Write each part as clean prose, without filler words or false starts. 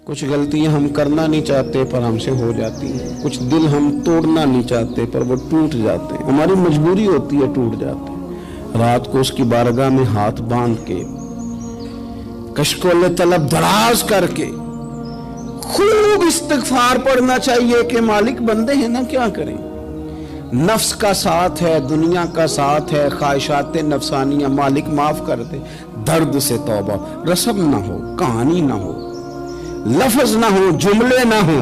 کچھ غلطیاں ہم کرنا نہیں چاہتے پر ہم سے ہو جاتی ہیں، کچھ دل ہم توڑنا نہیں چاہتے پر وہ ٹوٹ جاتے ہیں، ہماری مجبوری ہوتی ہے ٹوٹ جاتے ہیں۔ رات کو اس کی بارگاہ میں ہاتھ باندھ کے کشکول طلب دراز کر کے خوب استغفار پڑھنا چاہیے کہ مالک بندے ہیں نا، کیا کریں، نفس کا ساتھ ہے، دنیا کا ساتھ ہے، خواہشات نفسانیہ، مالک معاف کر دے۔ درد سے توبہ، رسم نہ ہو، کہانی نہ ہو، لفظ نہ ہو، جملے نہ ہو،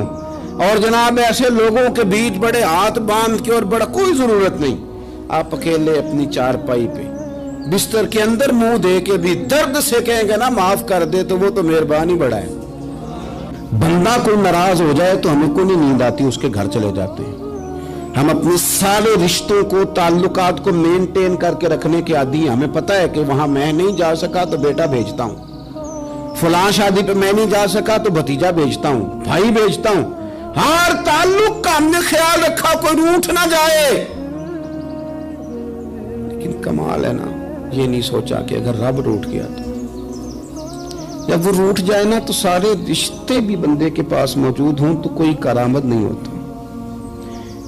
اور جناب ایسے لوگوں کے بیچ بڑے ہاتھ باندھ کے اور بڑا کوئی ضرورت نہیں، آپ اکیلے اپنی چارپائی پہ بستر کے اندر منہ دے کے بھی درد سے کہیں گے نا معاف کر دے تو وہ تو مہربانی بڑا ہے۔ بندہ کوئی ناراض ہو جائے تو ہمیں کوئی نہیں نیند آتی، اس کے گھر چلے جاتے ہیں۔ ہم اپنے سارے رشتوں کو، تعلقات کو مینٹین کر کے رکھنے کے عادی ہیں، ہمیں پتہ ہے کہ وہاں میں نہیں جا سکا تو بیٹا بھیجتا ہوں، فلاں شادی پہ میں نہیں جا سکا تو بھتیجا بھیجتا ہوں، بھائی بھیجتا ہوں، ہر تعلق کا ہم نے خیال رکھا کوئی روٹھ نہ جائے۔ لیکن کمال ہے نا، یہ نہیں سوچا کہ اگر رب روٹھ گیا تو جب وہ روٹھ جائے نا تو سارے رشتے بھی بندے کے پاس موجود ہوں تو کوئی کرامت نہیں ہوتا،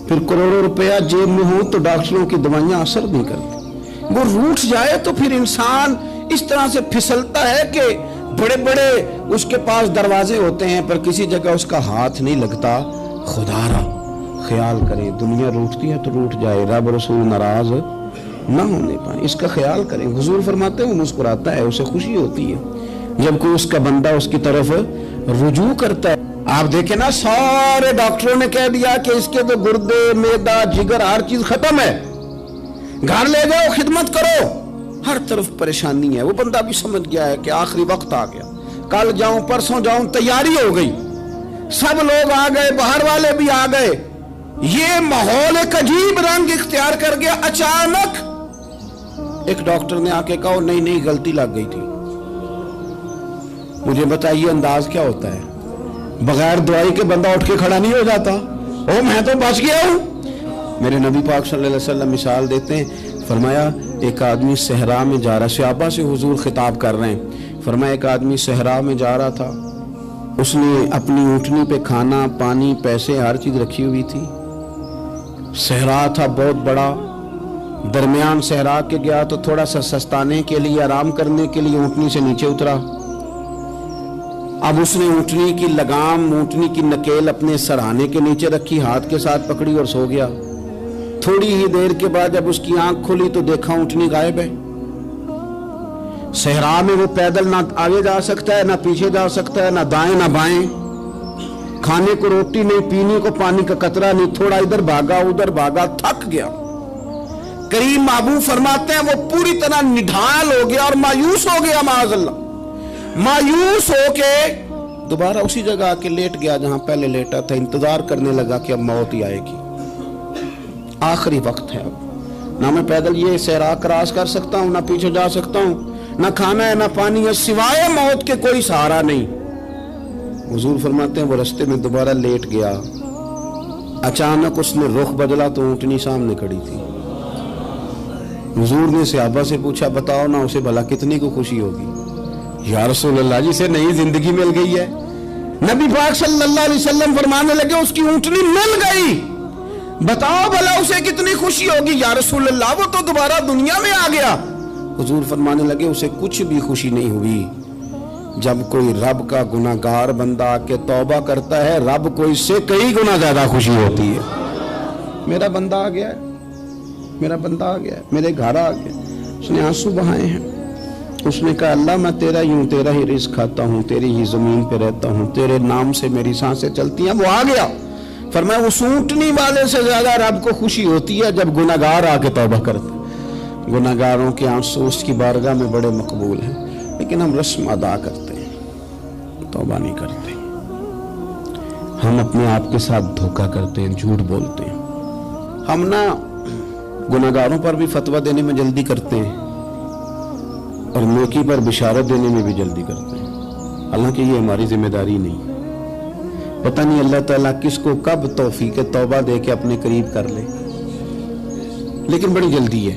پھر کروڑوں روپیہ جیب میں ہوں تو ڈاکٹروں کی دوائیاں اثر نہیں کرتی۔ وہ روٹھ جائے تو پھر انسان اس طرح سے پھسلتا ہے کہ بڑے بڑے اس کے پاس دروازے ہوتے ہیں پر کسی جگہ اس کا ہاتھ نہیں لگتا۔ خدا را خیال کریں، دنیا روٹتی ہے تو روٹھ جائے، رب رسول ناراض نہ ہونے پائیں، اس کا خیال کریں۔ حضور فرماتے ہیں وہ مسکراتا ہے، اسے خوشی ہوتی ہے جب کوئی اس کا بندہ اس کی طرف رجوع کرتا ہے۔ آپ دیکھیں نا، سارے ڈاکٹروں نے کہہ دیا کہ اس کے تو گردے، معدہ، جگر ہر چیز ختم ہے، گھر لے جاؤ، خدمت کرو، ہر طرف پریشانی ہے۔ وہ بندہ بھی سمجھ گیا ہے کہ آخری وقت آ گیا، کل جاؤں پرسوں جاؤں، تیاری ہو گئی، سب لوگ آ گئے، باہر والے بھی آ گئے، یہ ماحول ایک عجیب رنگ اختیار کر گیا۔ اچانک ایک ڈاکٹر نے آ کے کہا نہیں غلطی لگ گئی تھی۔ مجھے بتائیے انداز کیا ہوتا ہے؟ بغیر دوائی کے بندہ اٹھ کے کھڑا نہیں ہو جاتا، میں تو بچ گیا ہوں۔ میرے نبی پاک صلی اللہ علیہ وسلم مثال دیتے ہیں، فرمایا ایک آدمی صحرا میں جا رہا، صحابہ سے حضور خطاب کر رہے ہیں، فرمایا ایک آدمی صحرا میں جا رہا تھا، اس نے اپنی اونٹنی پہ کھانا، پانی، پیسے، ہر چیز رکھی ہوئی تھی، صحرا تھا بہت بڑا، درمیان صحرا کے گیا تو تھوڑا سا سستانے کے لیے، آرام کرنے کے لیے اونٹنی سے نیچے اترا۔ اب اس نے اونٹنی کی لگام، اونٹنی کی نکیل اپنے سرہانے کے نیچے رکھی، ہاتھ کے ساتھ پکڑی اور سو گیا۔ تھوڑی ہی دیر کے بعد جب اس کی آنکھ کھلی تو دیکھا اونٹنی غائب ہے۔ صحرا میں وہ پیدل نہ آگے جا سکتا ہے، نہ پیچھے جا سکتا ہے، نہ دائیں نہ بائیں، کھانے کو روٹی نہیں، پینے کو پانی کا قطرہ نہیں، تھوڑا ادھر بھاگا ادھر بھاگا، تھک گیا۔ کریم محبوب فرماتے ہیں وہ پوری طرح نڈھال ہو گیا اور مایوس ہو گیا، معاذ اللہ، مایوس ہو کے دوبارہ اسی جگہ آ کے لیٹ گیا جہاں پہلے لیٹا تھا، انتظار کرنے لگا کہ اب موت ہی آئے گی، آخری وقت ہے، اب نہ میں پیدل یہ صحرا کراس کر سکتا ہوں، نہ پیچھے جا سکتا ہوں، نہ کھانا ہے نہ پانی ہے، سوائے موت کے کوئی سہارا نہیں۔ حضور فرماتے ہیں وہ رستے میں دوبارہ لیٹ گیا، اچانک اس نے رخ بدلا تو اونٹنی سامنے کھڑی تھی۔ حضور نے صحابہ سے پوچھا بتاؤ نا اسے بھلا کتنی کو خوشی ہوگی؟ یا رسول اللہ جسے نئی زندگی مل گئی ہے۔ نبی پاک صلی اللہ علیہ وسلم فرمانے لگے اس کی اونٹنی مل گئی، بتاؤ بھلا اسے کتنی خوشی ہوگی؟ یا رسول اللہ وہ تو دوبارہ دنیا میں آ گیا۔ حضور فرمانے لگے اسے کچھ بھی خوشی نہیں ہوئی۔ جب کوئی رب کا گناہگار بندہ آ کے توبہ کرتا ہے، رب کو اس سے کئی گنا زیادہ خوشی ہوتی ہے۔ میرا بندہ آ گیا ہے، میرا بندہ آ گیا ہے، میرے گھر آ گیا، اس نے آنسو بہائے ہیں، اس نے کہا اللہ میں تیرا ہی ہوں، تیرا ہی رزق کھاتا ہوں، تیری ہی زمین پہ رہتا ہوں، تیرے نام سے میری سانسیں چلتی ہیں۔ وہ آ گیا۔ فرمایا اس اونٹنی والے سے زیادہ رب کو خوشی ہوتی ہے جب گناہگار آ کے توبہ کرتا ہے۔ گناہگاروں کے آنسو اس کی بارگاہ میں بڑے مقبول ہیں، لیکن ہم رسم ادا کرتے ہیں، توبہ نہیں کرتے، ہم اپنے آپ کے ساتھ دھوکہ کرتے ہیں، جھوٹ بولتے ہیں، ہم نہ گناہگاروں پر بھی فتویٰ دینے میں جلدی کرتے ہیں اور نیکی پر بشارت دینے میں بھی جلدی کرتے ہیں، حالانکہ یہ ہماری ذمہ داری نہیں۔ پتہ نہیں اللہ تعالیٰ کس کو کب توفیق توبہ دے کے اپنے قریب کر لے، لیکن بڑی جلدی ہے۔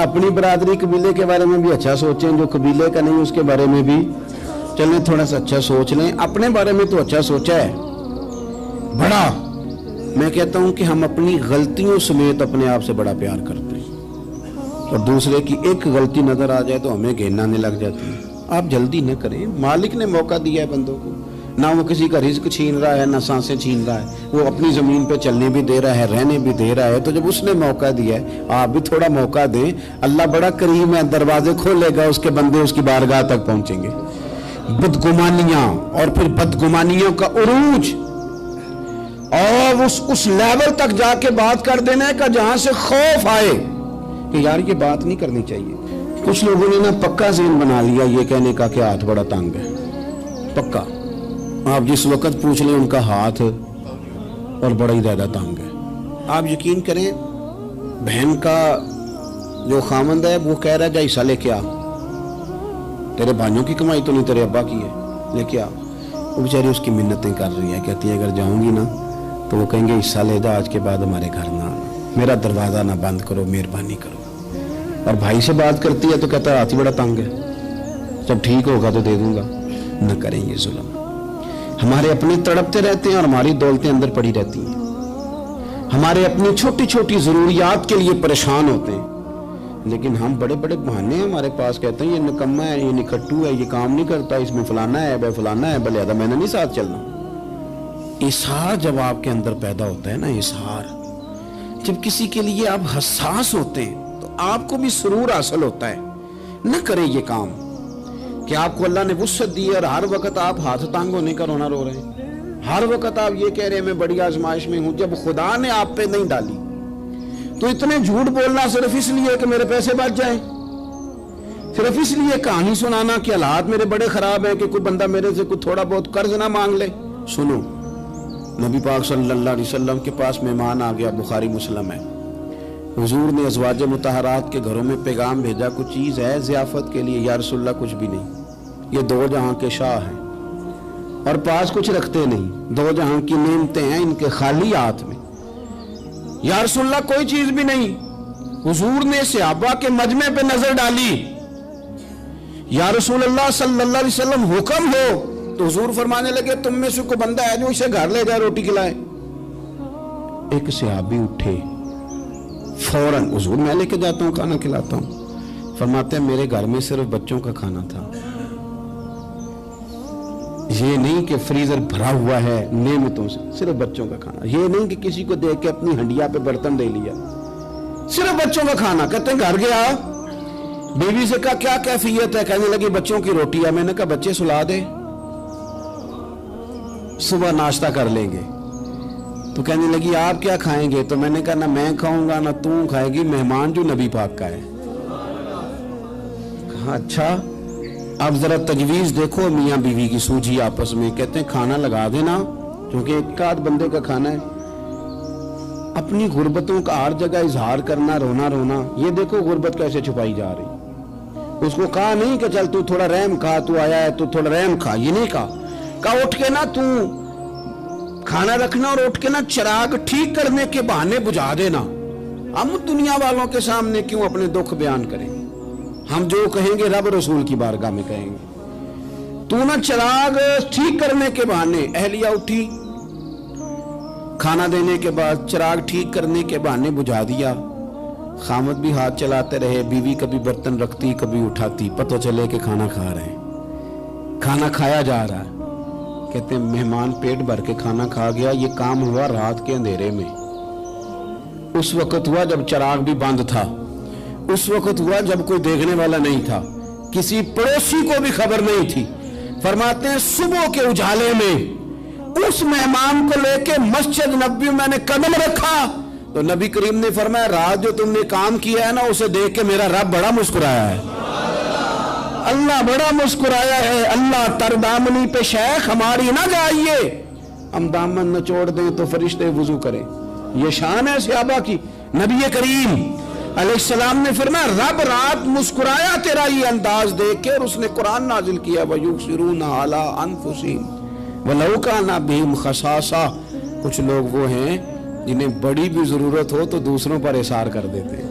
اپنی برادری قبیلے کے بارے میں بھی اچھا سوچیں, جو قبیلے کا نہیں اس کے بارے میں بھی چلیں تھوڑا سا اچھا سوچ لیں. اپنے بارے میں تو اچھا سوچا ہے بڑا. میں کہتا ہوں کہ ہم اپنی غلطیوں سمیت اپنے آپ سے بڑا پیار کرتے ہیں, اور دوسرے کی ایک غلطی نظر آ جائے تو ہمیں گھین آنے لگ جاتی ہے. آپ جلدی نہ کریں, مالک نے موقع دیا ہے بندوں کو, نہ وہ کسی کا رزق چھین رہا ہے نہ سانسیں چھین رہا ہے, وہ اپنی زمین پہ چلنے بھی دے رہا ہے, رہنے بھی دے رہا ہے. تو جب اس نے موقع دیا ہے آپ بھی تھوڑا موقع دیں. اللہ بڑا کریم ہے, دروازے کھولے گا, اس کے بندے اس کی بارگاہ تک پہنچیں گے. بدگمانیاں اور پھر بدگمانیوں کا عروج اور اس لیول تک جا کے بات کر دینا کا جہاں سے خوف آئے کہ یار یہ بات نہیں کرنی چاہیے. کچھ لوگوں نے نا پکا ذہن بنا لیا یہ کہنے کا کہ ہاتھ بڑا تنگ ہے. پکا آپ جس وقت پوچھ لیں ان کا ہاتھ اور بڑا ہی زیادہ تنگ ہے. آپ یقین کریں بہن کا جو خامند ہے وہ کہہ رہا ہے جا حصہ لے کے آ, تیرے بھائیوں کی کمائی تو نہیں تیرے ابا کی ہے, لے کے آ. وہ بیچاری اس کی منتیں کر رہی ہے, کہتی ہے اگر جاؤں گی نا تو وہ کہیں گے حصہ لے جا, آج کے بعد ہمارے گھر نہ آنا, میرا دروازہ نہ بند کرو, مہربانی کرو. اور بھائی سے بات کرتی ہے تو کہتا ہے ہاتھ ہی بڑا تنگ ہے, جب ٹھیک ہوگا تو دے دوں گا. نہ کریں یہ ظلم. ہمارے اپنے تڑپتے رہتے ہیں اور ہماری دولتیں اندر پڑی رہتی ہیں. ہمارے اپنی چھوٹی چھوٹی ضروریات کے لیے پریشان ہوتے ہیں, لیکن ہم بڑے بڑے بہانے ہیں ہمارے پاس, کہتے ہیں یہ نکما ہے, یہ نکھٹو ہے, یہ کام نہیں کرتا, اس میں فلانا ہے, بے فلانا ہے, بلے میں نے نہیں ساتھ چلنا. اظہار جب آپ کے اندر پیدا ہوتا ہے نا, اظہار جب کسی کے لیے آپ حساس ہوتے ہیں تو آپ کو بھی سرور حاصل ہوتا ہے. نہ کریں یہ کام کہ آپ کو اللہ نے وسعت دی ہے اور ہر وقت آپ ہاتھ تانگ ہونے کا رونا رو رہے ہیں, ہر وقت آپ یہ کہہ رہے ہیں میں بڑی آزمائش میں ہوں, جب خدا نے آپ پہ نہیں ڈالی. تو اتنے جھوٹ بولنا صرف اس لیے کہ میرے پیسے بچ جائیں, صرف اس لیے کہانی سنانا کہ حالات میرے بڑے خراب ہیں کہ کوئی بندہ میرے سے کوئی تھوڑا بہت قرض نہ مانگ لے. سنو, نبی پاک صلی اللہ علیہ وسلم کے پاس مہمان آ گیا, بخاری مسلم ہے. حضور نے ازواج مطہرات کے گھروں میں پیغام بھیجا, کچھ چیز ہے ضیافت کے لیے؟ یا رسول اللہ کچھ بھی نہیں, یہ دو جہاں کے شاہ ہیں اور پاس کچھ رکھتے نہیں, دو جہاں کی نعمتیں ہیں ان کے خالی ہاتھ میں. یا رسول اللہ کوئی چیز بھی نہیں. حضور نے صحابہ کے مجمع پہ نظر ڈالی, یا رسول اللہ صلی اللہ علیہ وسلم حکم ہو. تو حضور فرمانے لگے تم میں سے کوئی بندہ ہے جو اسے گھر لے جائے روٹی کھلائے. ایک صحابی اٹھے فوراً, حضور میں لے کے جاتا ہوں کھانا کھلاتا ہوں. فرماتے ہیں میرے گھر میں صرف بچوں کا کھانا تھا, یہ نہیں کہ فریزر بھرا ہوا ہے نعمتوں سے, صرف بچوں کا کھانا. یہ نہیں کہ کسی کو دیکھ کے اپنی ہنڈیا پہ برتن دے لیا, صرف بچوں کا کھانا. کہتے ہیں گھر گیا, بیوی سے کہا کیا کیفیت ہے؟ کہنے لگی بچوں کی روٹی ہے. میں نے کہا بچے سلا دے, صبح ناشتہ کر لیں گے. تو کہنے لگی آپ کیا کھائیں گے؟ تو میں نے کہا نہ میں کھاؤں گا نہ تم کھائے گی, مہمان جو نبی پاک کا ہے. کہا اچھا, اب ذرا تجویز دیکھو میاں بیوی کی سوجھی آپس میں. کہتے ہیں کھانا لگا دینا کیونکہ ایک آدھ بندے کا کھانا ہے. اپنی غربتوں کا ہر جگہ اظہار کرنا, رونا رونا. یہ دیکھو غربت کیسے چھپائی جا رہی. اس کو کہا نہیں کہ چل تو تھوڑا رحم کھا, تو آیا ہے تو تھوڑا رحم کھا, یہ نہیں کہا. کہا اٹھ کے نا تو کھانا رکھنا اور اٹھ کے نا چراغ ٹھیک کرنے کے بہانے بجھا دینا. ہم دنیا والوں کے سامنے کیوں اپنے دکھ بیان کریں؟ ہم جو کہیں گے رب رسول کی بارگاہ میں کہیں گے. تو نا چراغ ٹھیک کرنے کے بہانے. اہلیہ اٹھی, کھانا دینے کے بعد چراغ ٹھیک کرنے کے بہانے بجھا دیا. خامد بھی ہاتھ چلاتے رہے, بیوی کبھی برتن رکھتی کبھی اٹھاتی, پتہ چلے کہ کھانا کھا رہے ہیں. کھانا کھایا جا رہا ہے. کہتے ہیں مہمان پیٹ بھر کے کھانا کھا گیا. یہ کام ہوا رات کے اندھیرے میں, اس وقت ہوا جب چراغ بھی بند تھا, اس وقت ہوا جب کوئی دیکھنے والا نہیں تھا, کسی پڑوسی کو بھی خبر نہیں تھی. فرماتے ہیں صبح کے اجالے میں اس مہمان کو لے کے مسجد نبوی میں نے قدم رکھا تو نبی کریم نے فرمایا رات جو تم نے کام کیا ہے نا اسے دیکھ کے میرا رب بڑا مسکرایا ہے, اللہ بڑا مسکرایا ہے. اللہ تر دامنی پہ شیخ ہماری نہ جائیے, ہم دامن نہ چھوڑ دیں تو فرشتے وضو کریں. یہ شان ہے صحابہ کی. نبی کریم علیہ السلام نے فرمایا رب رات مسکرایا تیرا یہ انداز دیکھ کے, اور اس نے قرآن نازل کیا وَيُبْصِرُونَ عَلَىٰ أَنفُسِهِمْ وَلَوْ كَانَ بِهِمْ خَصَاصَةٌ. کچھ لوگ وہ ہیں جنہیں بڑی بھی ضرورت ہو تو دوسروں پر اثار کر دیتے ہیں.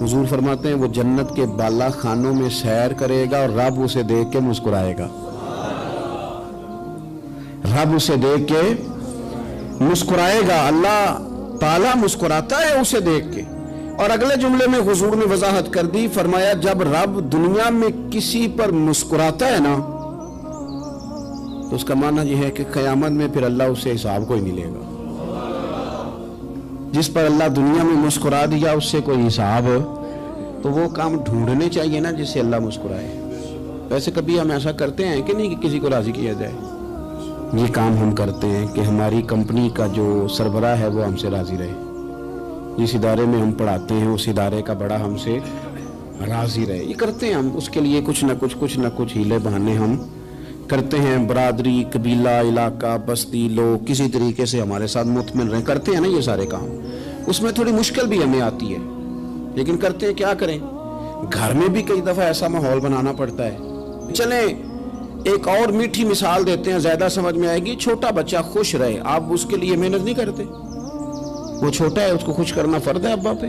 حضور فرماتے ہیں وہ جنت کے بالا خانوں میں سیر کرے گا اور رب اسے دیکھ کے مسکرائے گا، رب اسے دیکھ کے مسکرائے گا، اللہ تعالیٰ مسکراتا ہے اسے دیکھ کے۔ اور اگلے جملے میں حضور نے وضاحت کر دی، فرمایا جب رب دنیا میں کسی پر مسکراتا ہے نا تو اس کا معنی یہ ہے کہ قیامت میں پھر اللہ اسے حساب کوئی نہیں لے گا۔ جس پر اللہ دنیا میں مسکرا دیا اس سے کوئی حساب، تو وہ کام ڈھونڈنے چاہیے نا جس سے اللہ مسکرائے۔ ویسے کبھی ہم ایسا کرتے ہیں کہ نہیں کہ کسی کو راضی کیا جائے؟ یہ کام ہم کرتے ہیں کہ ہماری کمپنی کا جو سربراہ ہے وہ ہم سے راضی رہے، جس ادارے میں ہم پڑھاتے ہیں اس ادارے کا بڑا ہم سے راضی رہے۔ یہ کرتے ہیں ہم، اس کے لیے کچھ نہ کچھ ہیلے بہانے ہم کرتے ہیں۔ برادری، قبیلہ، علاقہ، بستی، لوگ کسی طریقے سے ہمارے ساتھ مطمئن رہیں، کرتے ہیں نا یہ سارے کام۔ اس میں تھوڑی مشکل بھی ہمیں آتی ہے لیکن کرتے ہیں، کیا کریں۔ گھر میں بھی کئی دفعہ ایسا ماحول بنانا پڑتا ہے۔ چلیں ایک اور میٹھی مثال دیتے ہیں، زیادہ سمجھ میں آئے گی۔ چھوٹا بچہ خوش رہے، آپ اس کے لیے محنت نہیں کرتے؟ وہ چھوٹا ہے، اس کو خوش کرنا فرض ہے ابا پہ،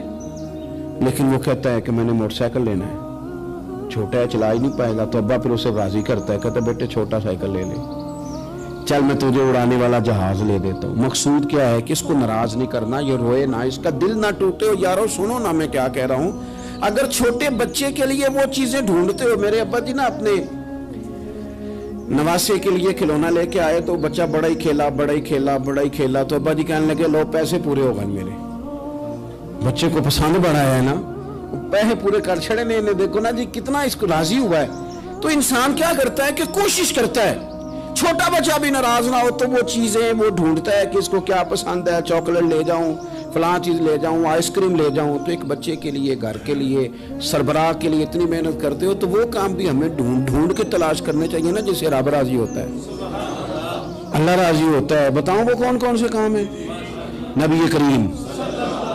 لیکن وہ کہتا ہے کہ میں نے موٹر سائیکل لینا ہے۔ چھوٹا ہے، چلا ہی نہیں پائے گا، تو ابا پھر اسے راضی کرتا ہے، کہتا ہے بیٹے چھوٹا سائیکل لے لے، چل میں تجھے اڑانے والا جہاز لے دیتا ہوں۔ مقصود کیا ہے کہ اس کو ناراض نہیں کرنا، یہ روئے نہ، اس کا دل نہ ٹوٹے۔ ہو یارو سنو نا میں کیا کہہ رہا ہوں، اگر چھوٹے بچے کے لیے وہ چیزیں ڈھونڈتے ہو، میرے ابا جی نا اپنے نواسے کے لیے کھلونا لے کے آئے تو بچہ بڑا ہی کھیلا تو ابا جی کہنے لگے لو پیسے پورے ہو گئے، میرے بچے کو پسند بڑا ہے نا، پیسے پورے کر چھڑے نے، دیکھو نا جی کتنا اس کو راضی ہوا ہے۔ تو انسان کیا کرتا ہے کہ کوشش کرتا ہے، چھوٹا بچہ بھی ناراض نہ ہو تو وہ چیزیں وہ ڈھونڈتا ہے کہ اس کو کیا پسند ہے، چاکلیٹ لے جاؤں، فلاں چیز لے جاؤں، آئس کریم لے جاؤں۔ تو ایک بچے کے لیے، گھر کے لیے، سربراہ کے لیے اتنی محنت کرتے ہو تو وہ کام بھی ہمیں ڈھونڈ کے تلاش کرنے چاہیے نا جس سے رب راضی ہوتا ہے، اللہ راضی ہوتا ہے۔ بتاؤں وہ کون کون سے کام ہیں؟ نبی کریم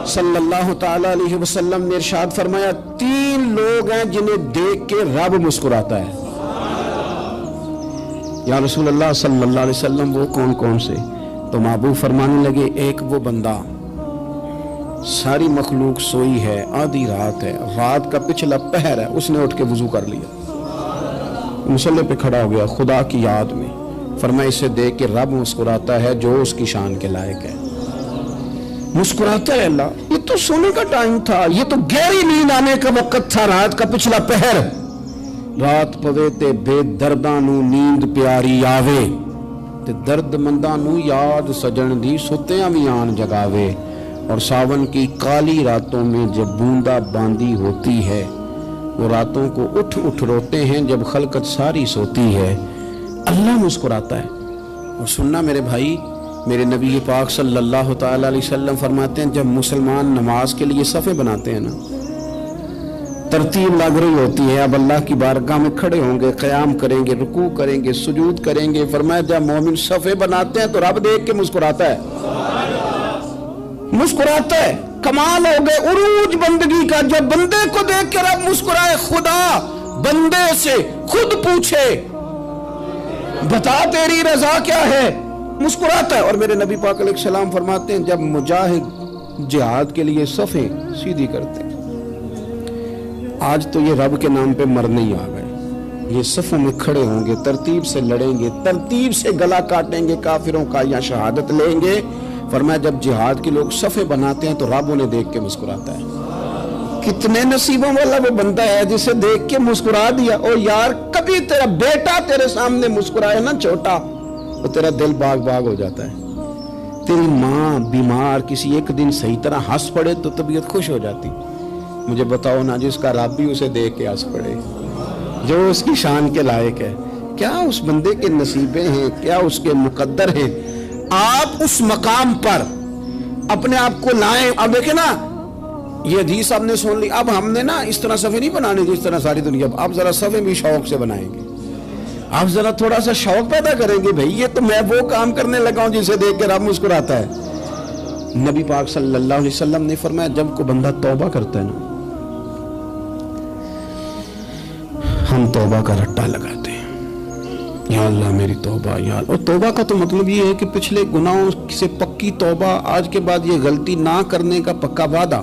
صلی اللہ تعالی علیہ وسلم نے ارشاد فرمایا 3 لوگ ہیں جنہیں دیکھ کے رب مسکراتا ہے۔ یا رسول اللہ صلی اللہ علیہ وسلم وہ کون کون سے؟ تو محبوب فرمانے لگے ایک وہ بندہ ساری مخلوق سوئی ہے، آدھی رات ہے، رات کا پچھلا پہر ہے، اس نے اٹھ کے وضو کر لیا، مصلی پہ کھڑا ہو گیا خدا کی یاد میں، فرمایا اسے دیکھ کے رب مسکراتا ہے جو اس کی شان کے لائق ہے، مسکراتا ہے اللہ۔ یہ تو سونے کا ٹائم تھا، یہ تو گہری نیند آنے کا وقت تھا، رات کا پچھلا پہر، رات پوے تے بے درداں نو نیند پیاری آوے تے درد منداں نو یاد سجن دی ستیاں وی آن جگاوے، اور ساون کی کالی راتوں میں جب بوندا باندی ہوتی ہے، وہ راتوں کو اٹھ روتے ہیں جب خلقت ساری سوتی ہے، اللہ مسکراتا ہے۔ اور سننا میرے بھائی، میرے نبی پاک صلی اللہ تعالی علیہ وسلم فرماتے ہیں جب مسلمان نماز کے لیے صفیں بناتے ہیں نا، ترتیب لگ رہی ہوتی ہے، اب اللہ کی بارگاہ میں کھڑے ہوں گے، قیام کریں گے، رکوع کریں گے، سجود کریں گے، فرمایا جب مومن صفیں بناتے ہیں تو رب دیکھ کے مسکراتا ہے، مسکراتا ہے۔ کمال ہو گئے عروج بندگی کا، جب بندے کو دیکھ کے رب مسکرائے، خدا بندے سے خود پوچھے بتا تیری رضا کیا ہے، مسکراتا ہے۔ اور میرے نبی پاک علیہ السلام فرماتے ہیں جب مجاہد جہاد کے لیے صفیں سیدھی کرتے ہیں، آج تو یہ رب کے نام پہ مرنے ہی آ گئے، یہ صفوں میں کھڑے ہوں گے، ترتیب سے لڑیں گے، ترتیب سے گلا کاٹیں گے کافروں کا یا شہادت لیں گے۔ فرمایا جب جہاد کے لوگ صفیں بناتے ہیں تو رب انہیں دیکھ کے مسکراتا ہے۔ کتنے نصیبوں والا وہ بندہ ہے جسے دیکھ کے مسکرا دیا۔ او یار کبھی تیرا بیٹا تیرے سامنے مسکرائے نا چھوٹا، تو تیرا دل باغ باغ ہو جاتا ہے۔ تیری ماں بیمار کسی ایک دن صحیح طرح ہنس پڑے تو طبیعت خوش ہو جاتی۔ مجھے بتاؤ نا جس کا رب بھی اسے دیکھ کے ہنس پڑے، جو اس کی شان کے لائق ہے، کیا اس بندے کے نصیبیں ہیں، کیا اس کے مقدر ہیں۔ آپ اس مقام پر اپنے آپ کو لائیں۔ اب دیکھیں نا یہ حدیث آپ نے سن لی، اب ہم نے نا اس طرح صفیں نہیں بنانے جس طرح ساری دنیا، آپ ذرا صفیں بھی شوق سے بنائیں گے، آپ ذرا تھوڑا سا شوق پیدا کریں گے، بھئی یہ تو میں وہ کام کرنے لگا ہوں جسے دیکھ کے رب مسکراتا ہے۔ نبی پاک صلی اللہ علیہ وسلم نے فرمایا جب کوئی بندہ توبہ کرتا ہے نا، ہم توبہ کا رٹا لگاتے ہیں، یا اللہ میری توبہ یا اللہ۔ اور توبہ کا تو مطلب یہ ہے کہ پچھلے گناہوں سے پکی توبہ، آج کے بعد یہ غلطی نہ کرنے کا پکا وعدہ،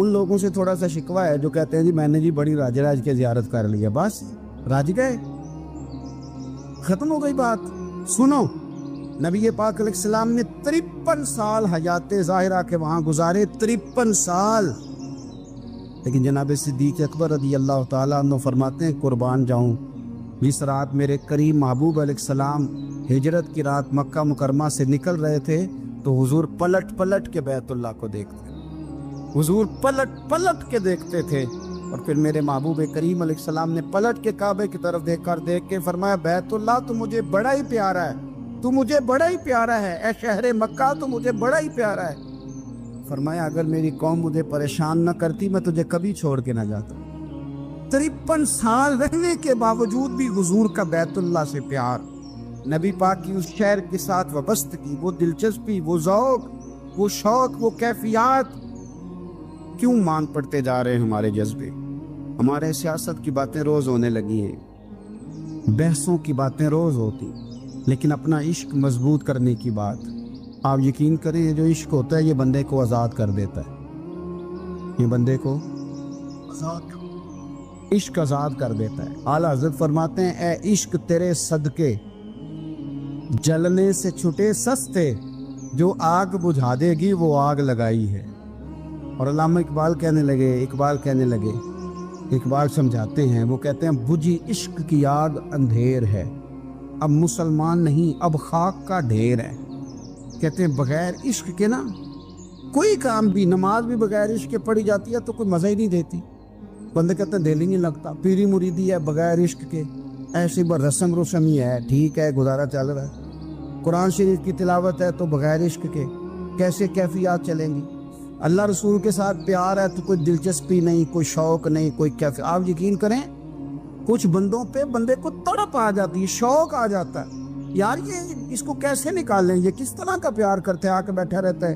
ان لوگوں سے تھوڑا سا شکوہ ہے جو کہتے ہیں جی میں نے جی بڑی راج راج کے زیارت کر لی ہے، بس راج گئے، ختم ہو گئی بات۔ سنو، نبی پاک علیہ السلام نے 53 سال حیات ظاہرہ کے وہاں گزارے، 53 سال، لیکن جناب صدیق اکبر رضی اللہ تعالیٰ عنہ فرماتے ہیں قربان جاؤں، جس رات میرے کریم محبوب علیہ السلام ہجرت کی رات مکہ مکرمہ سے نکل رہے تھے تو حضور پلٹ پلٹ کے بیت اللہ کو دیکھتے، حضور پلٹ پلٹ کے دیکھتے تھے، اور پھر میرے محبوب کریم علیہ السلام نے پلٹ کے کعبے کی طرف دیکھ کے فرمایا بیت اللہ تو مجھے بڑا ہی پیارا ہے، تو مجھے بڑا ہی پیارا ہے، اے شہر مکہ تو مجھے بڑا ہی پیارا ہے۔ فرمایا اگر میری قوم مجھے پریشان نہ کرتی میں تجھے کبھی چھوڑ کے نہ جاتا۔ 53 سال رہنے کے باوجود بھی حضور کا بیت اللہ سے پیار، نبی پاک کی اس شہر کے ساتھ وابستگی، وہ دلچسپی، وہ ذوق، وہ شوق، وہ کیفیات، کیوں مان پڑتے جا رہے ہیں ہمارے جذبے؟ ہمارے سیاست کی باتیں روز ہونے لگی ہیں، بحثوں کی باتیں روز ہوتی، لیکن اپنا عشق مضبوط کرنے کی بات، آپ یقین کریں یہ جو عشق ہوتا ہے یہ بندے کو آزاد کر دیتا ہے، یہ بندے کو عشق آزاد کر دیتا ہے۔ اعلیٰ حضرت فرماتے ہیں اے عشق تیرے صدقے جلنے سے چھٹے سستے، جو آگ بجھا دے گی وہ آگ لگائی ہے۔ اور علامہ اقبال کہنے لگے اقبال سمجھاتے ہیں، وہ کہتے ہیں بجھی عشق کی آگ اندھیر ہے، اب مسلمان نہیں اب خاک کا ڈھیر ہے۔ کہتے ہیں بغیر عشق کے نا کوئی کام بھی، نماز بھی بغیر عشق کے پڑھی جاتی ہے تو کوئی مزہ ہی نہیں دیتی، بندے کہتے ہیں دل ہی نہیں لگتا، پیری مریدی ہے بغیر عشق کے ایسی رسم ہی ہے، ٹھیک ہے گزارا چل رہا ہے، قرآن شریف کی تلاوت ہے تو بغیر عشق کے کیسے کیفیات چلیں گی؟ اللہ رسول کے ساتھ پیار ہے تو کوئی دلچسپی نہیں، کوئی شوق نہیں، کوئی کیفیت۔ آپ یقین کریں کچھ بندوں پہ بندے کو تڑپ آ جاتی ہے، شوق آ جاتا ہے، یار یہ اس کو کیسے نکالیں، یہ کس طرح کا پیار کرتے ہیں، آ کے بیٹھا رہتا ہے،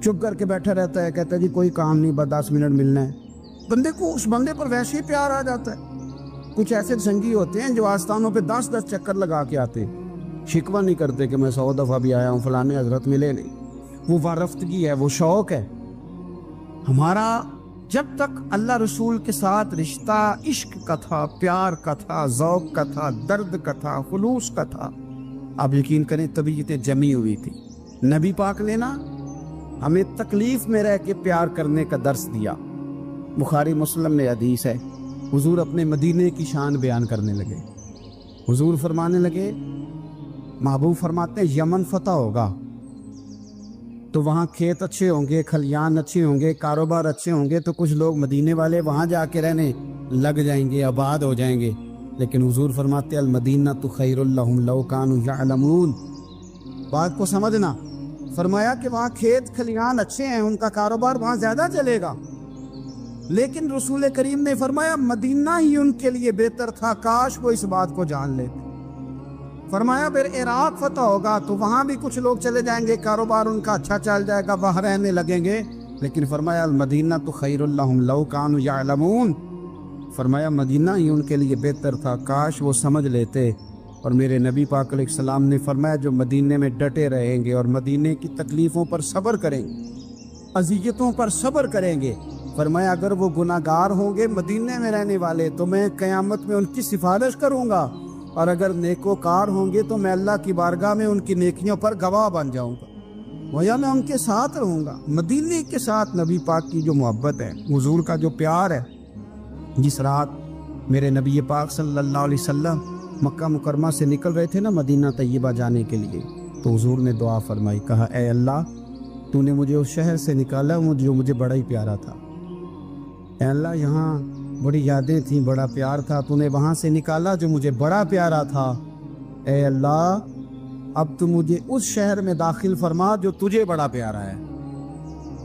چپ کر کے بیٹھا رہتا ہے، کہتا ہے جی کوئی کام نہیں بس 10 منٹ ملنا ہے، بندے کو اس بندے پر ویسے ہی پیار آ جاتا ہے۔ کچھ ایسے سنگی ہوتے ہیں جو آستانوں پہ 10 چکر لگا کے آتے، شکوہ نہیں کرتے کہ میں 100 دفعہ بھی آیا ہوں فلانے حضرت ملے نہیں، وہ وارفتگی ہے، وہ شوق ہے ہمارا۔ جب تک اللہ رسول کے ساتھ رشتہ عشق کا تھا، پیار کا تھا، ذوق کا تھا، درد کا تھا، خلوص کا تھا، آپ یقین کریں طبیعتیں جمی ہوئی تھی۔ نبی پاک نے نا ہمیں تکلیف میں رہ کے پیار کرنے کا درس دیا۔ بخاری مسلم میں حدیث ہے، حضور اپنے مدینے کی شان بیان کرنے لگے، حضور فرمانے لگے، محبوب فرماتے ہیں یمن فتح ہوگا تو وہاں کھیت اچھے ہوں گے، کھلیان اچھے ہوں گے، کاروبار اچھے ہوں گے، تو کچھ لوگ مدینے والے وہاں جا کے رہنے لگ جائیں گے، آباد ہو جائیں گے، لیکن حضور فرماتے المدینہ تو خیر لہم لو کانوا یعلمون۔ بات کو سمجھنا، فرمایا کہ وہاں کھیت کھلیان اچھے ہیں، ان کا کاروبار وہاں زیادہ چلے گا، لیکن رسول کریم نے فرمایا مدینہ ہی ان کے لیے بہتر تھا، کاش وہ اس بات کو جان لیتے۔ فرمایا پھر عراق فتح ہوگا تو وہاں بھی کچھ لوگ چلے جائیں گے، کاروبار ان کا اچھا چل جائے گا، وہاں رہنے لگیں گے، لیکن فرمایا المدینہ تو خیر لہم لو کانوا یعلمون، فرمایا مدینہ ہی ان کے لیے بہتر تھا، کاش وہ سمجھ لیتے۔ اور میرے نبی پاک علیہ السلام نے فرمایا جو مدینے میں ڈٹے رہیں گے اور مدینے کی تکلیفوں پر صبر کریں گے، اذیتوں پر صبر کریں گے، فرمایا اگر وہ گناہ گار ہوں گے مدینے میں رہنے والے تو میں قیامت میں ان کی سفارش کروں گا، اور اگر نیکوکار ہوں گے تو میں اللہ کی بارگاہ میں ان کی نیکیوں پر گواہ بن جاؤں گا، گویا میں ان کے ساتھ رہوں گا۔ مدینے کے ساتھ نبی پاک کی جو محبت ہے، حضور کا جو پیار ہے، جس رات میرے نبی پاک صلی اللہ علیہ وسلم مکہ مکرمہ سے نکل رہے تھے نا مدینہ طیبہ جانے کے لیے، تو حضور نے دعا فرمائی، کہا اے اللہ تو نے مجھے اس شہر سے نکالا جو مجھے بڑا ہی پیارا تھا، اے اللہ یہاں بڑی یادیں تھیں، بڑا پیار تھا، تو نے وہاں سے نکالا جو مجھے بڑا پیارا تھا، اے اللہ اب تو مجھے اس شہر میں داخل فرما جو تجھے بڑا پیارا ہے،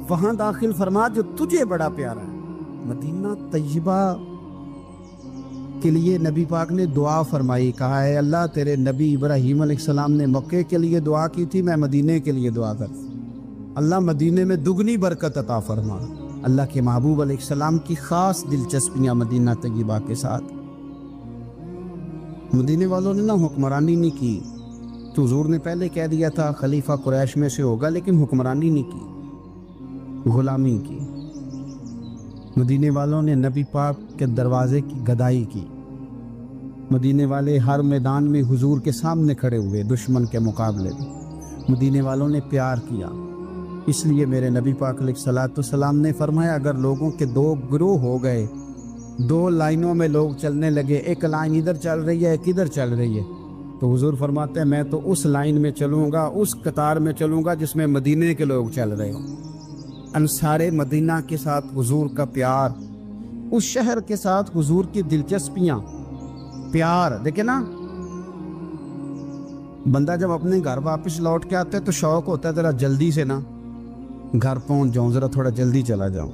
وہاں داخل فرما جو تجھے بڑا پیارا ہے۔ مدینہ طیبہ کے لیے نبی پاک نے دعا فرمائی، کہا اے اللہ تیرے نبی ابراہیم علیہ السلام نے مکے کے لیے دعا کی تھی، میں مدینے کے لیے دعا کر، اللہ مدینے میں دگنی برکت عطا فرما۔ اللہ کے محبوب علیہ السلام کی خاص دلچسپیاں مدینہ طیبہ کے ساتھ، مدینے والوں نے نہ حکمرانی نہیں کی، تو حضور نے پہلے کہہ دیا تھا خلیفہ قریش میں سے ہوگا، لیکن حکمرانی نہیں کی، غلامی کی، مدینے والوں نے نبی پاک کے دروازے کی گدائی کی، مدینے والے ہر میدان میں حضور کے سامنے کھڑے ہوئے دشمن کے مقابلے میں، مدینے والوں نے پیار کیا۔ اس لیے میرے نبی پاک علیہ الصلوۃ والسلام نے فرمایا اگر لوگوں کے دو گروہ ہو گئے، دو لائنوں میں لوگ چلنے لگے، ایک لائن ادھر چل رہی ہے ایک ادھر چل رہی ہے، تو حضور فرماتے ہیں میں تو اس لائن میں چلوں گا، اس قطار میں چلوں گا جس میں مدینے کے لوگ چل رہے ہوں۔ انصار مدینہ کے ساتھ حضور کا پیار، اس شہر کے ساتھ حضور کی دلچسپیاں، پیار دیکھیں نا، بندہ جب اپنے گھر واپس لوٹ کے آتا ہے تو شوق ہوتا ہے ذرا جلدی سے نا گھر پہنچ جاؤں، ذرا تھوڑا جلدی چلا جاؤں۔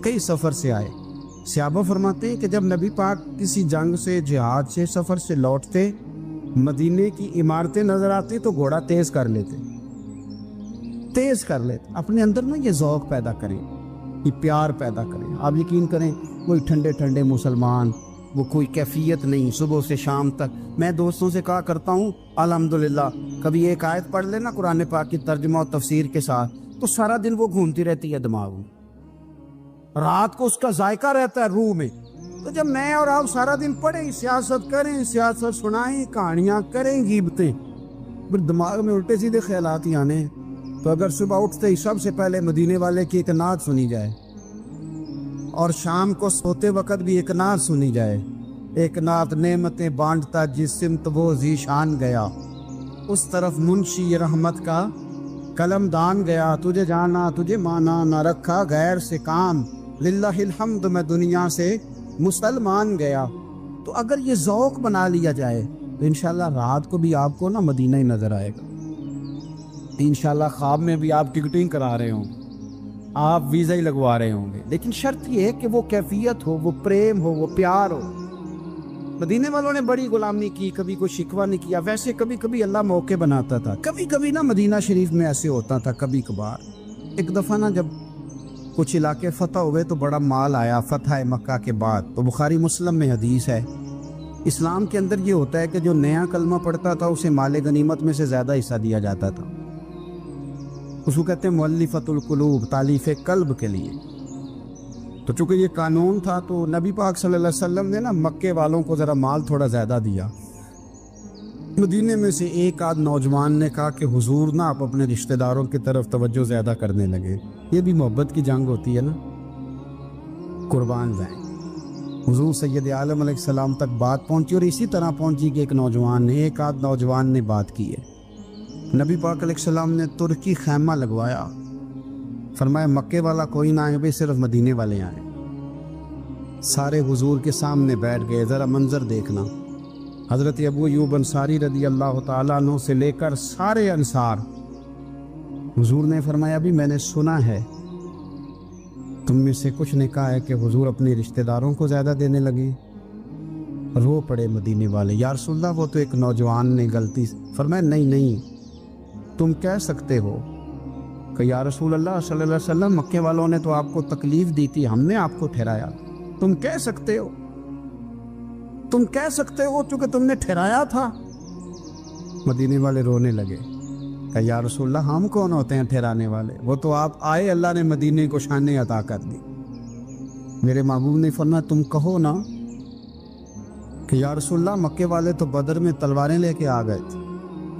کئی سفر سے آئے، صحابہ فرماتے ہیں کہ جب نبی پاک کسی جنگ سے، جہاد سے، سفر سے لوٹتے، مدینے کی عمارتیں نظر آتی تو گھوڑا تیز کر لیتے، اپنے اندر نا یہ ذوق پیدا کریں، یہ پیار پیدا کریں۔ آپ یقین کریں کوئی ٹھنڈے ٹھنڈے مسلمان، وہ کوئی کیفیت نہیں، صبح سے شام تک میں دوستوں سے کہا کرتا ہوں الحمدللہ کبھی ایک آیت پڑھ لینا قرآن پاک کی ترجمہ و تفسیر کے ساتھ تو سارا دن وہ گھومتی رہتی ہے دماغ میں، رات کو اس کا ذائقہ رہتا ہے روح میں۔ تو جب میں اور آپ سارا دن پڑھیں، سیاست کریں، سیاست سنائیں، کہانیاں کریں، غیبتیں، پھر دماغ میں الٹے سیدھے خیالات ہی آنے ہیں۔ تو اگر صبح اٹھتے ہی سب سے پہلے مدینے والے کی ایک نعت سنی جائے اور شام کو سوتے وقت بھی ایک نعت سنی جائے، ایک نعت نعمتیں بانٹتا جس سمت وہ ذیشان گیا، اس طرف منشی رحمت کا قلم دان گیا، تجھے جانا تجھے مانا نہ رکھا غیر سے کام، للہ الحمد میں دنیا سے مسلمان گیا۔ تو اگر یہ ذوق بنا لیا جائے تو انشاءاللہ رات کو بھی آپ کو نا مدینہ ہی نظر آئے گا، انشاءاللہ خواب میں بھی آپ ٹکٹنگ کرا رہے ہوں گے، آپ ویزا ہی لگوا رہے ہوں گے، لیکن شرط یہ ہے کہ وہ کیفیت ہو، وہ پریم ہو، وہ پیار ہو۔ مدینے والوں نے بڑی غلامی کی، کبھی کوئی شکوہ نہیں کیا، ویسے کبھی کبھی اللہ موقع بناتا تھا، کبھی کبھی نا مدینہ شریف میں ایسے ہوتا تھا کبھی کبھار۔ ایک دفعہ نا جب کچھ علاقے فتح ہوئے تو بڑا مال آیا فتح مکہ کے بعد، تو بخاری مسلم میں حدیث ہے، اسلام کے اندر یہ ہوتا ہے کہ جو نیا کلمہ پڑھتا تھا اسے مال غنیمت میں سے زیادہ حصہ دیا جاتا تھا، اس کو کہتے ہیں مؤلفۃ القلوب، تالیف قلب کے لیے۔ تو چونکہ یہ قانون تھا تو نبی پاک صلی اللہ علیہ وسلم نے نا مکے والوں کو ذرا مال تھوڑا زیادہ دیا۔ مدینے میں سے ایک آدھ نوجوان نے کہا کہ حضور نا آپ اپنے رشتہ داروں کی طرف توجہ زیادہ کرنے لگے، یہ بھی محبت کی جنگ ہوتی ہے نا، قربان جائیں۔ حضور سید عالم علیہ السلام تک بات پہنچی اور اسی طرح پہنچی کہ ایک آدھ نوجوان نے بات کی ہے۔ نبی پاک علیہ السلام نے ترکی خیمہ لگوایا، فرمایا مکے والا کوئی نہ آئے، صرف مدینے والے آئیں۔ سارے حضور کے سامنے بیٹھ گئے، ذرا منظر دیکھنا، حضرت ابو ایوب انصاری رضی اللہ تعالیٰ عنہ سے لے کر سارے انصار۔ حضور نے فرمایا ابھی میں نے سنا ہے تم میں سے کچھ نے کہا ہے کہ حضور اپنے رشتہ داروں کو زیادہ دینے لگے۔ رو پڑے مدینے والے، یا رسول اللہ وہ تو ایک نوجوان نے غلطی۔ فرمایا نہیں تم کہہ سکتے ہو کہ یا رسول اللہ صلی اللہ علیہ وسلم مکے والوں نے تو آپ کو تکلیف دی تھی، ہم نے آپ کو ٹھہرایا، تم کہہ سکتے ہو چونکہ تم نے ٹھہرایا تھا۔ مدینے والے رونے لگے کہ یا رسول اللہ ہم کون ہوتے ہیں ٹھہرانے والے، وہ تو آپ آئے، اللہ نے مدینے کو شان عطا کر دی۔ میرے محبوب نے فرمایا تم کہو نا کہ یا رسول اللہ مکے والے تو بدر میں تلواریں لے کے آ گئے تھے،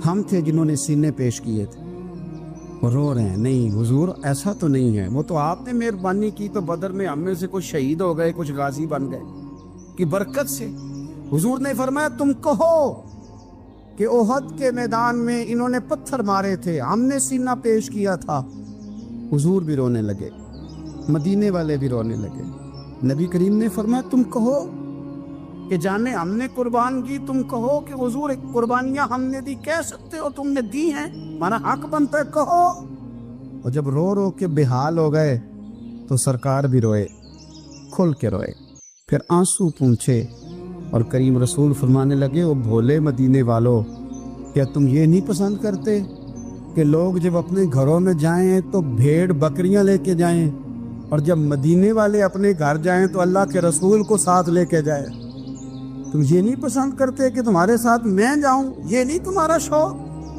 ہم تھے جنہوں نے سینے پیش کیے تھے۔ وہ رو رہے ہیں، نہیں حضور ایسا تو نہیں ہے، وہ تو آپ نے مہربانی کی تو بدر میں ہم میں سے کچھ شہید ہو گئے، کچھ غازی بن گئے کی برکت سے۔ حضور نے فرمایا تم کہو کہ احد کے میدان میں انہوں نے پتھر مارے تھے، ہم نے سینہ پیش کیا تھا۔ حضور بھی رونے لگے، مدینے والے بھی رونے لگے۔ نبی کریم نے فرمایا تم کہو کہ جانے ہم نے قربان کی، تم کہو کہ حضور ایک قربانیاں ہم نے دی، کہہ سکتے ہو تم نے دی ہیں، ہمارا حق بنتا ہے کہو۔ اور جب رو رو کے بے حال ہو گئے تو سرکار بھی روئے، کھل کے روئے، پھر آنسو پونچھے اور کریم رسول فرمانے لگے او بھولے مدینے والو، کیا تم یہ نہیں پسند کرتے کہ لوگ جب اپنے گھروں میں جائیں تو بھیڑ بکریاں لے کے جائیں، اور جب مدینے والے اپنے گھر جائیں تو اللہ کے رسول کو ساتھ لے کے جائیں؟ تم یہ نہیں پسند کرتے کہ تمہارے ساتھ میں جاؤں؟ یہ نہیں تمہارا شوق؟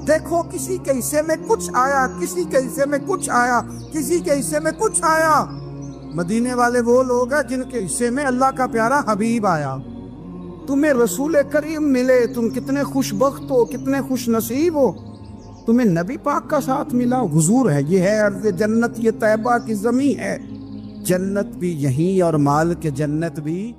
دیکھو کسی کے حصے میں کچھ آیا، کسی کے حصے میں کچھ آیا، کسی کے حصے میں کچھ آیا۔ مدینے والے وہ لوگ ہیں جن کے حصے میں اللہ کا پیارا حبیب آیا۔ تمہیں رسول کریم ملے، تم کتنے خوش بخت ہو، کتنے خوش نصیب ہو، تمہیں نبی پاک کا ساتھ ملا۔ حضور ہے، یہ ہے ارض جنت، یہ طیبہ کی زمین ہے، جنت بھی یہیں اور مال کے جنت بھی